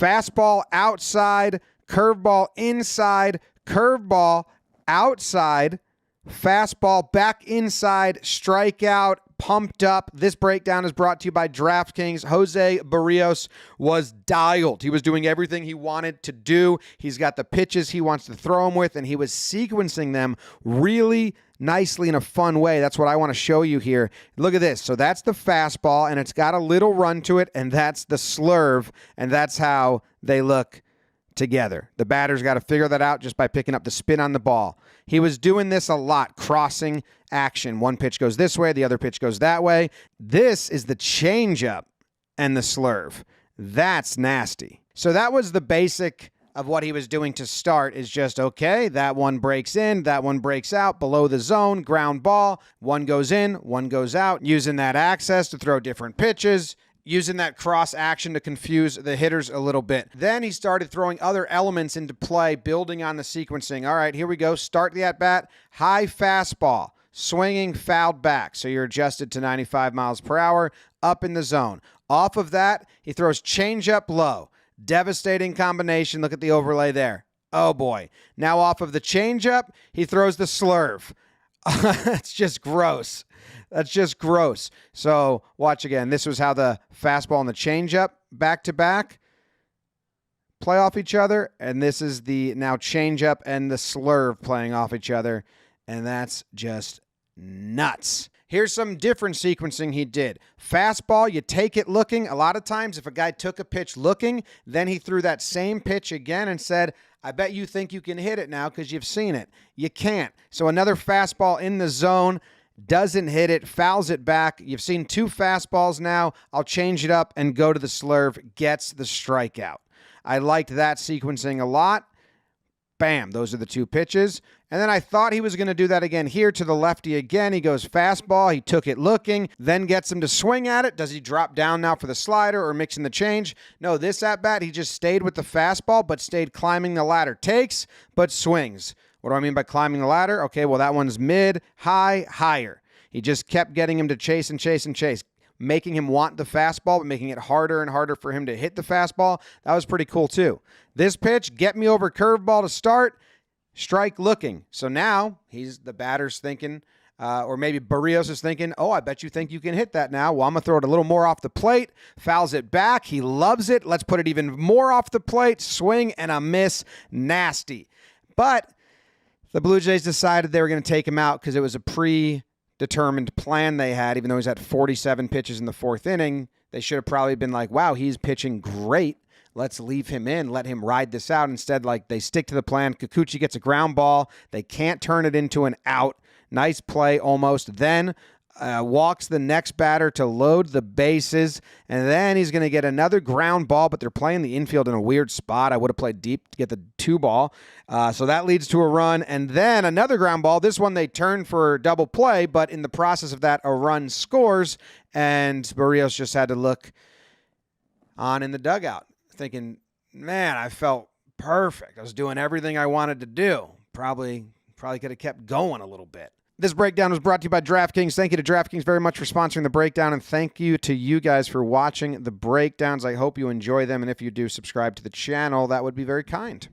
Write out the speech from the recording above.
Fastball outside, curveball inside, curveball outside, fastball back inside, strikeout, pumped up. This breakdown is brought to you by DraftKings. Jose Berrios was dialed. He was doing everything he wanted to do. He's got the pitches he wants to throw them with, and he was sequencing them really nicely in a fun way. That's what I want to show you here. Look at this. So that's the fastball, and it's got a little run to it, and that's the slurve, and that's how they look together. The batter's got to figure that out just by picking up the spin on the ball. He was doing this a lot, crossing action. One pitch goes this way, the other pitch goes that way. This is the changeup and the slurve. That's nasty. So that was the basic of what he was doing to start, is just, okay, that one breaks in, that one breaks out, below the zone, ground ball, one goes in, one goes out, using that access to throw different pitches, using that cross action to confuse the hitters a little bit. Then he started throwing other elements into play, building on the sequencing. All right, here we go. Start the at-bat. High fastball, swinging, fouled back. So you're adjusted to 95 miles per hour, up in the zone. Off of that, he throws changeup low. Devastating combination. Look at the overlay there. Oh, boy. Now off of the changeup, he throws the slurve. That's just gross. That's just gross. So watch again. This was how the fastball and the changeup back-to-back play off each other. And this is the now changeup and the slurve playing off each other. And that's just nuts. Here's some different sequencing he did. Fastball, you take it looking. A lot of times if a guy took a pitch looking, then he threw that same pitch again and said, I bet you think you can hit it now because you've seen it. You can't. So another fastball in the zone, doesn't hit it, fouls it back. You've seen two fastballs now. I'll change it up and go to the slurve, gets the strikeout. I liked that sequencing a lot. Bam, those are the two pitches. And then I thought he was going to do that again here to the lefty again. He goes fastball. He took it looking, then gets him to swing at it. Does he drop down now for the slider or mixing the change? No, this at-bat, he just stayed with the fastball, but stayed climbing the ladder. Takes, but swings. What do I mean by climbing the ladder? Okay, well, that one's mid, high, higher. He just kept getting him to chase and chase and chase, making him want the fastball, but making it harder and harder for him to hit the fastball. That was pretty cool, too. This pitch, get me over curveball to start, strike looking. So now the batter's thinking, or maybe Berrios is thinking, oh, I bet you think you can hit that now. Well, I'm going to throw it a little more off the plate. Fouls it back. He loves it. Let's put it even more off the plate. Swing and a miss. Nasty. But the Blue Jays decided they were going to take him out because it was a predetermined plan they had. Even though he's at 47 pitches in the fourth inning, they should have probably been like, wow, he's pitching great. Let's leave him in, let him ride this out. Instead, they stick to the plan. Kikuchi gets a ground ball. They can't turn it into an out. Nice play almost. Then walks the next batter to load the bases. And then he's going to get another ground ball, but they're playing the infield in a weird spot. I would have played deep to get the 2-ball. So that leads to a run. And then another ground ball. This one they turn for double play, but in the process of that, a run scores. And Berrios just had to look on in the dugout, thinking, man, I felt perfect. I was doing everything I wanted to do. Probably could have kept going a little bit. This breakdown was brought to you by DraftKings. Thank you to DraftKings very much for sponsoring the breakdown, and thank you to you guys for watching the breakdowns. I hope you enjoy them, and if you do, subscribe to the channel. That would be very kind.